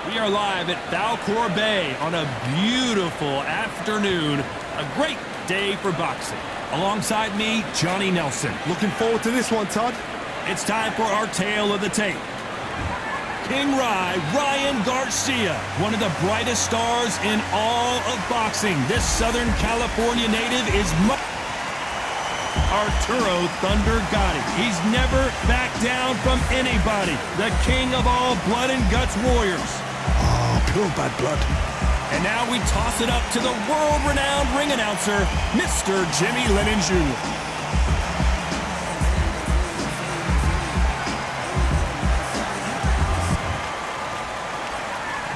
We are live at Valcour Bay on a beautiful afternoon. A great day for boxing. Alongside me, Johnny Nelson. Looking forward to this one, Todd. It's time for our tale of the tape. King Ryan Garcia, one of the brightest stars in all of boxing. This Southern California native is Arturo Thunder Gatti. He's never backed down from anybody. The king of all blood and guts warriors. Oh, pure bad blood. And now we toss it up to the world-renowned ring announcer, Mr. Jimmy Lennon Jr.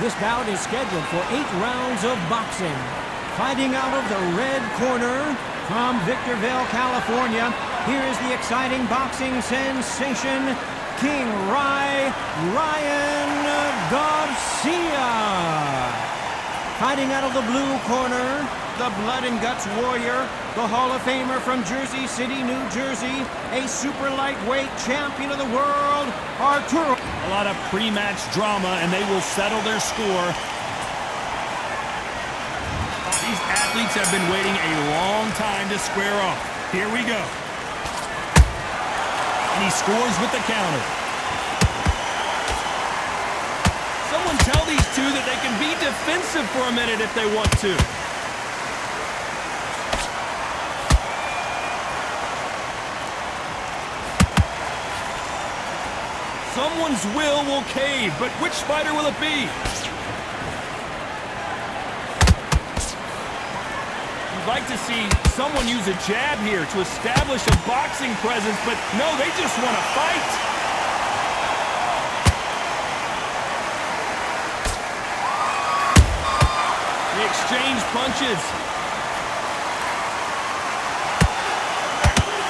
This bout is scheduled for 8 rounds of boxing. Fighting out of the red corner from Victorville, California, here is the exciting boxing sensation, King Ryan Garcia. Fighting out of the blue corner, the blood and guts warrior, the Hall of Famer from Jersey City, New Jersey, a super lightweight champion of the world, Arturo. A lot of pre-match drama, and they will settle their score. These athletes have been waiting a long time to square off. Here we go. And he scores with the counter. Someone tell these two that they can be defensive for a minute if they want to. Someone's will cave, but which fighter will it be? You'd like to see someone use a jab here to establish a boxing presence, but no, they just want to fight. They exchange punches.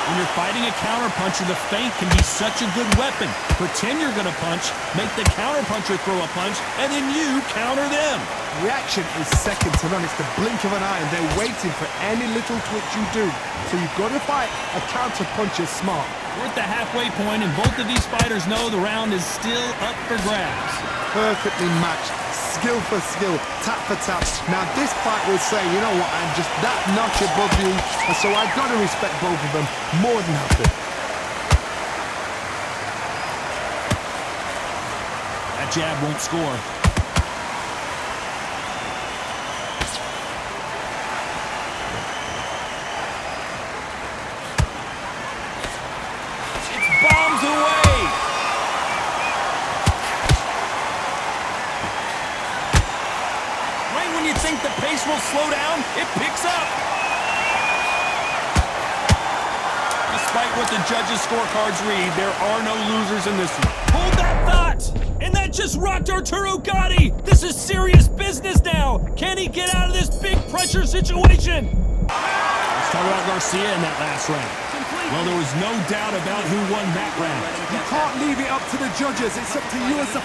When you're fighting a counterpuncher, the feint can be such a good weapon. Pretend you're going to punch, make the counterpuncher throw a punch, and then you counter them. Reaction is second to none. It's the blink of an eye, and they're waiting for any little twitch you do. So you've got to fight a counterpuncher smart. We're at the halfway point, and both of these fighters know the round is still up for grabs. Perfectly matched. Skill for skill, tap for tap. Now this fight will say, you know what, I'm just that notch above you, and so I've got to respect both of them more than happy. That jab won't score. It's bombs away. When you think the pace will slow down, it picks up. Despite what the judges' scorecards read, there are no losers in this one. Hold that thought! And that just rocked Arturo Gatti! This is serious business now! Can he get out of this big pressure situation? Let's talk about Garcia in that last round. Well, there was no doubt about who won that round. You can't leave it up to the judges. It's up to you as a...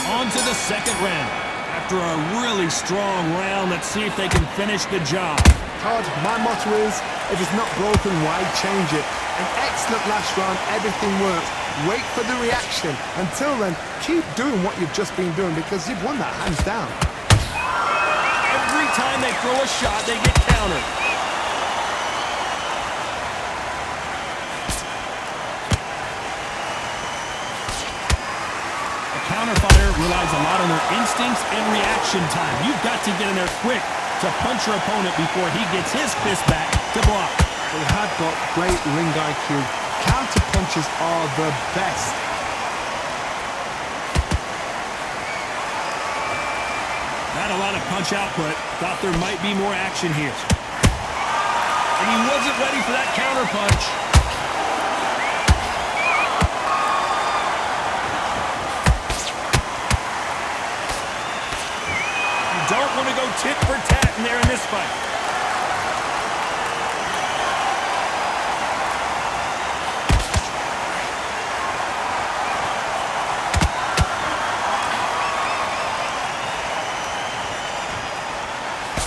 On to the second round. After a really strong round, let's see if they can finish the job. Todd, my motto is, if it's not broken, why change it? An excellent last round, everything worked. Wait for the reaction. Until then, keep doing what you've just been doing because you've won that hands down. Every time they throw a shot, they get countered. Counterfighter relies a lot on their instincts and reaction time. You've got to get in there quick to punch your opponent before he gets his fist back to block. They have got great ring IQ. Counter punches are the best. Not a lot of punch output. Thought there might be more action here. And he wasn't ready for that counter punch. Don't want to go tit for tat in there in this fight.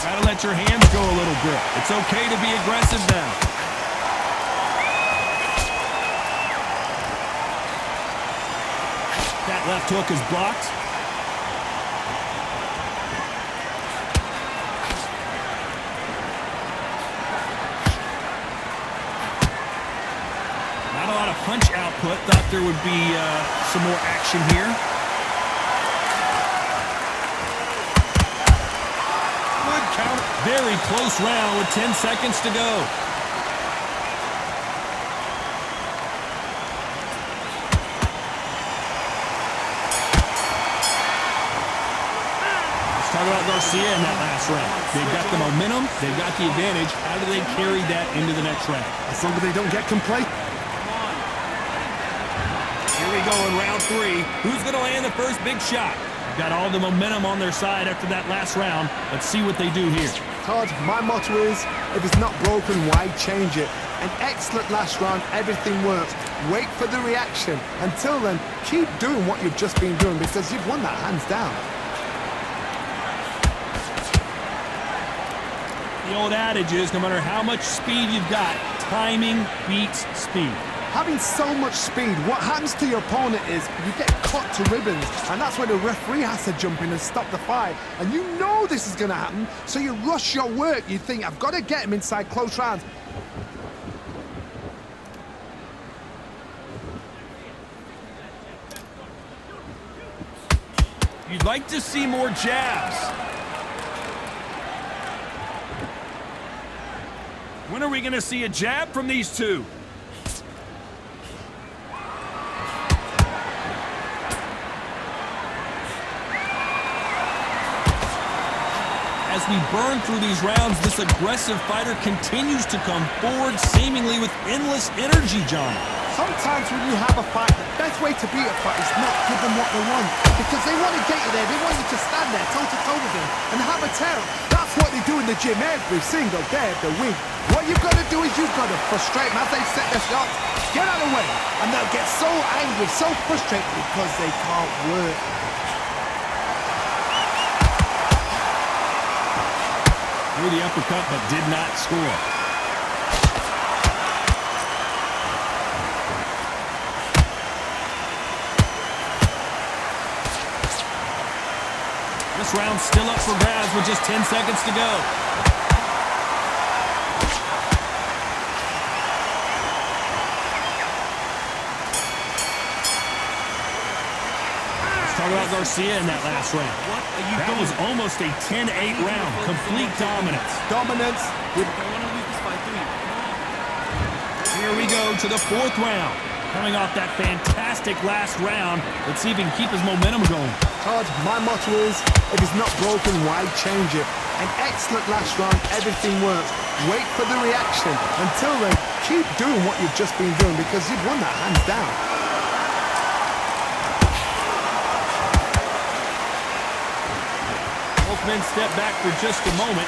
Gotta let your hands go a little bit. It's okay to be aggressive now. That That left hook is blocked. Not a lot of punch output. Thought there would be some more action here. Good counter. Very close round with 10 seconds to go. Talk about Garcia in that last round. They've got the momentum. They've got the advantage. How do they carry that into the next round? As long as they don't get complacent. Here we go in round 3. Who's going to land the first big shot? Got all the momentum on their side after that last round. Let's see what they do here. Todd, my motto is, if it's not broken, why change it? An excellent last round, everything works. Wait for the reaction. Until then, keep doing what you've just been doing because you've won that hands down. The old adage is, no matter how much speed you've got, timing beats speed. Having so much speed, what happens to your opponent is you get cut to ribbons, and that's where the referee has to jump in and stop the fight. And you know this is going to happen, so you rush your work. You think, I've got to get him inside close rounds. You'd like to see more jabs. When are we going to see a jab from these two? As we burn through these rounds, this aggressive fighter continues to come forward, seemingly with endless energy, John. Sometimes when you have a fight, the best way to beat a fight is not give them what they want. Because they want to get you there, they want you to stand there toe-to-toe with them and have a tear. That's what they do in the gym every single day of the week. What you've got to do is you've got to frustrate them as they set their shots. Get out of the way. And they'll get so angry, so frustrated because they can't work. Threw the uppercut but did not score. This round's still up for grabs with just 10 seconds to go. Let's talk about Garcia in that last round. That was almost a 10-8 round. Complete dominance. Dominance. Here we go to the 4th round. Coming off that fantastic last round, let's see if he can keep his momentum going. Todd, my motto is, if it's not broken, why change it? An excellent last round, everything works. Wait for the reaction. Until then, keep doing what you've just been doing because you've won that hands down. Both men step back for just a moment.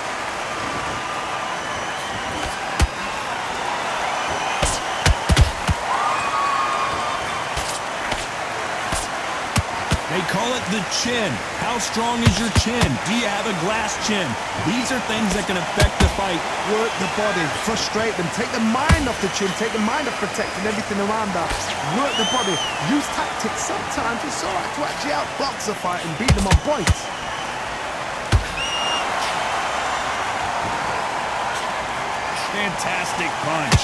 They call it the chin. How strong is your chin? Do you have a glass chin? These are things that can affect the fight. Work the body, frustrate them, take the mind off the chin, take the mind off protecting everything around that. Work the body, use tactics. Sometimes it's all right to actually outbox a fight and beat them on points. Fantastic punch.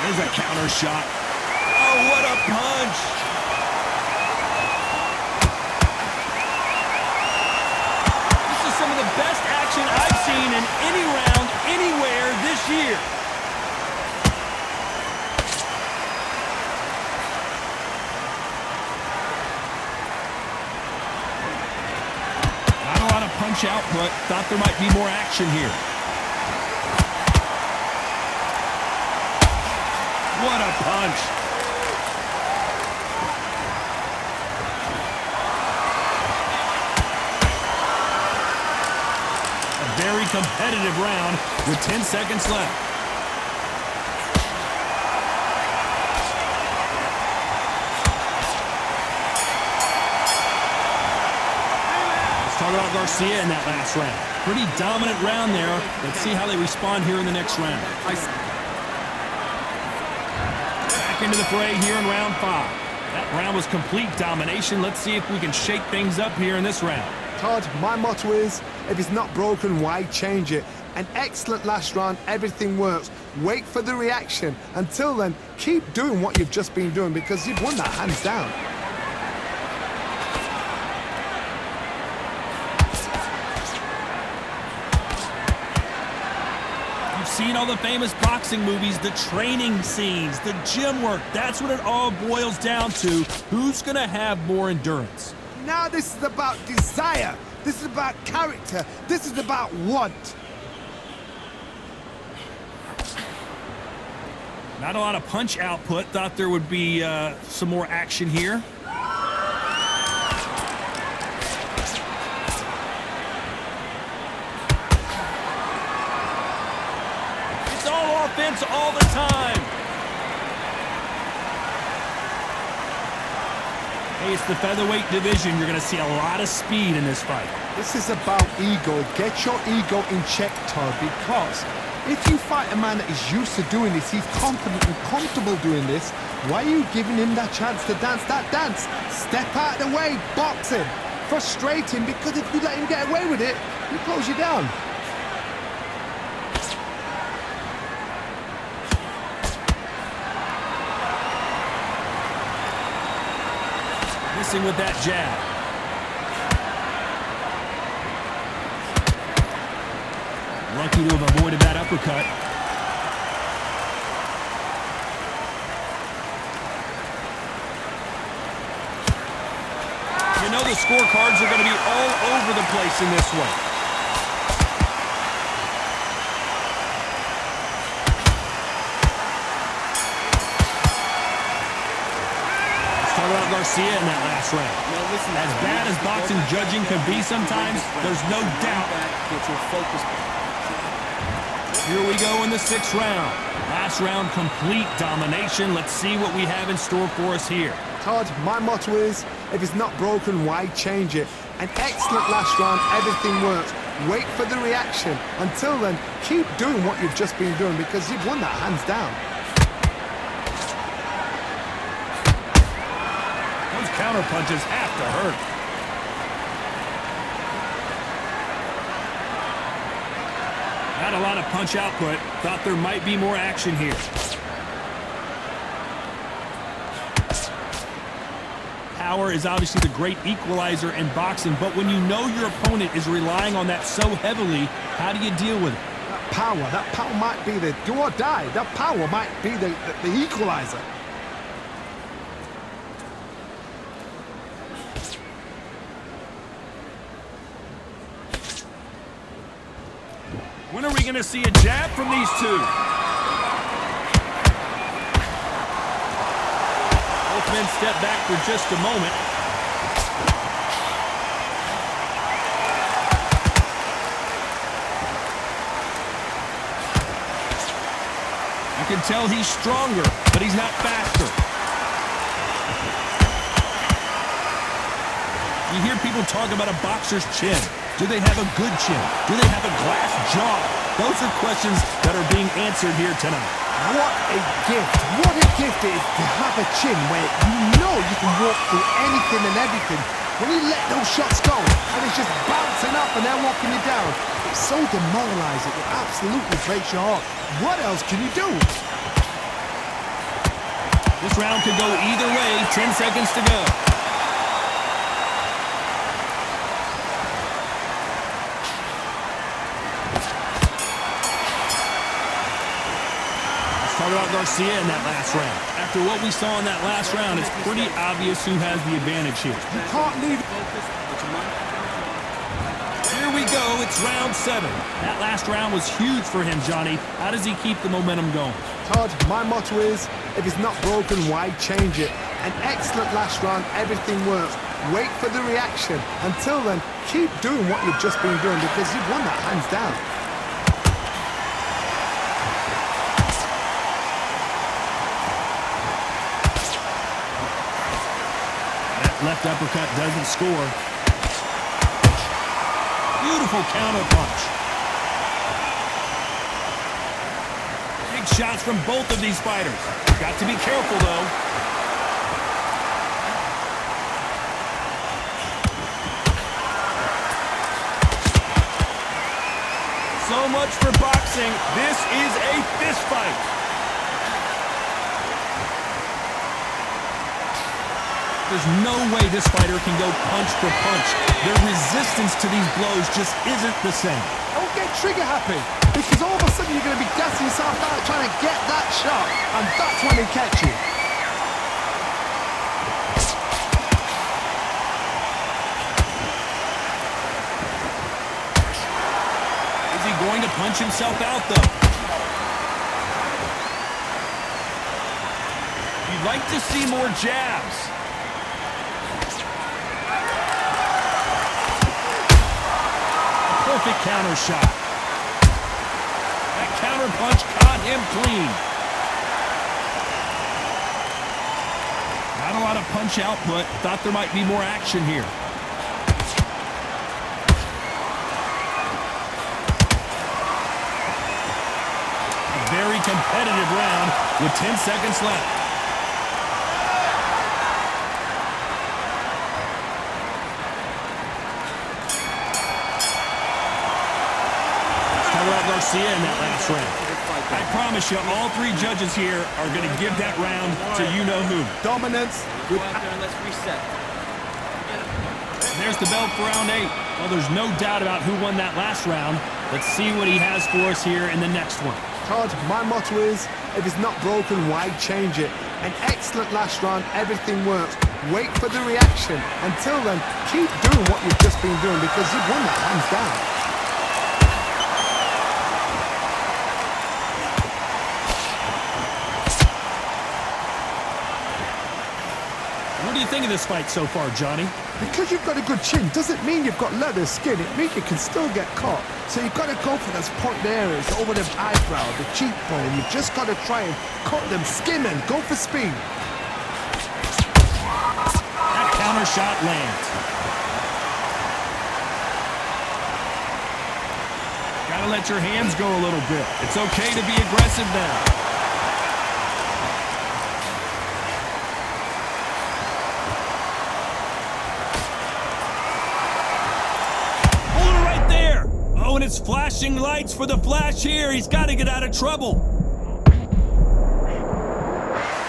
There's a counter shot. Oh, what a punch! This is some of the best action I've seen in any round, anywhere this year. Not a lot of punch output. Thought there might be more action here. What a punch. A very competitive round with 10 seconds left. Let's talk about Garcia in that last round. Pretty dominant round there. Let's see how they respond here in the next round. Back into the fray here in round 5. That round was complete domination. Let's see if we can shake things up here in this round. Todd, my motto is, if it's not broken, why change it? An excellent last round, everything works. Wait for the reaction. Until then, keep doing what you've just been doing because you've won that hands down. You've seen all the famous boxing movies, the training scenes, the gym work. That's what it all boils down to. Who's going to have more endurance? Now this is about desire. This is about character. This is about want. Not a lot of punch output. Thought there would be some more action here. It's all offense all the time. Hey, it's the featherweight division. You're going to see a lot of speed in this fight. This is about ego. Get your ego in check, Todd, because if you fight a man that is used to doing this, he's confident and comfortable doing this, why are you giving him that chance to dance that dance? Step out of the way, boxing. Frustrating, because if you let him get away with it, he close you down. Missing with that jab. Lucky to have avoided that uppercut. You know the scorecards are going to be all over the place in this one. Let's talk about Garcia in that last round. As bad as boxing judging can be sometimes, there's no doubt. Here we go in the 6th round. Last round, complete domination. Let's see what we have in store for us here. Todd, my motto is, if it's not broken, why change it? An excellent last round, everything works. Wait for the reaction. Until then, keep doing what you've just been doing because you've won that hands down. Those counter punches have to hurt. Not a lot of punch output. Thought there might be more action here. Power is obviously the great equalizer in boxing, but when you know your opponent is relying on that so heavily, how do you deal with it? That power might be the do or die. That power might be the equalizer. When are we going to see a jab from these two? Both men step back for just a moment. You can tell he's stronger, but he's not faster. You hear people talk about a boxer's chin. Do they have a good chin? Do they have a glass jaw? Those are questions that are being answered here tonight. What a gift. What a gift it is to have a chin where you know you can walk through anything and everything. When you let those shots go and it's just bouncing up and they're walking you down, it's so demoralizing. It absolutely breaks your heart. What else can you do? This round could go either way. 10 seconds to go. Talk about Garcia in that last round. After what we saw in that last round, it's pretty obvious who has the advantage here. You can't leave. Here we go. It's round 7. That last round was huge for him, Johnny. How does he keep the momentum going? Todd, my motto is, if it's not broken, why change it? An excellent last round, everything works. Wait for the reaction. Until then, keep doing what you've just been doing because you've won that hands down. Left uppercut doesn't score. Beautiful counter punch. Big shots from both of these fighters. Got to be careful, though. So much for boxing. This is a fist fight. There's no way this fighter can go punch for punch. Their resistance to these blows just isn't the same. Don't get trigger happy, because all of a sudden you're going to be gassing yourself out trying to get that shot, and that's when they catch you. Is he going to punch himself out, though? You'd like to see more jabs. Perfect counter shot. That counter punch caught him clean. Not a lot of punch output. Thought there might be more action here. A very competitive round with 10 seconds left. Garcia in that last round. I promise you, all three judges here are going to give that round to you-know-who. Dominance. Let's reset. There's the belt for round 8. Well, there's no doubt about who won that last round. Let's see what he has for us here in the next one. Todd, my motto is, if it's not broken, why change it? An excellent last round, everything works. Wait for the reaction. Until then, keep doing what you've just been doing, because you've won that hands down. What do you think of this fight so far, Johnny? Because you've got a good chin doesn't mean you've got leather skin. It means you can still get caught. So you've got to go for those point areas, over the eyebrow, the cheekbone. You've just got to try and cut them, skim and go for speed. That counter shot lands. Gotta let your hands go a little bit. It's okay to be aggressive now. And it's flashing lights for the flash here. He's got to get out of trouble.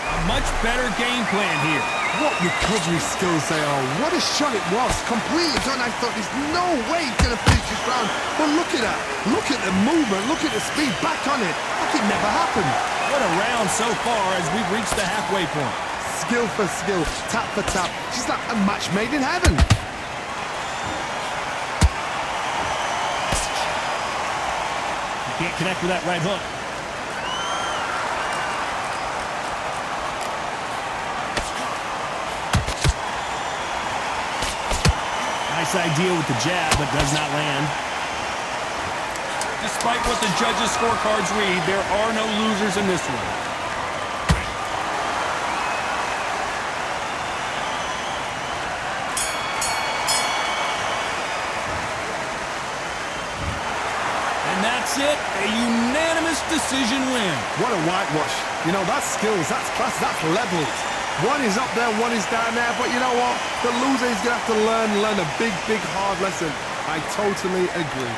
A much better game plan here. What recovery skills they are. What a shot it was. Completely done. I thought there's no way he's going to finish this round. But look at that. Look at the movement. Look at the speed. Back on it. Like it never happened. What a round so far as we've reached the halfway point. Skill for skill. Tap for tap. Just like a match made in heaven. Can't connect with that right hook. Nice idea with the jab, but does not land. Despite what the judges' scorecards read, there are no losers in this one. And that's it, a unanimous decision win. What a whitewash. You know, that's skills, that's class, that's levels. One is up there, one is down there, but you know what? The loser is going to have to learn a big, hard lesson. I totally agree.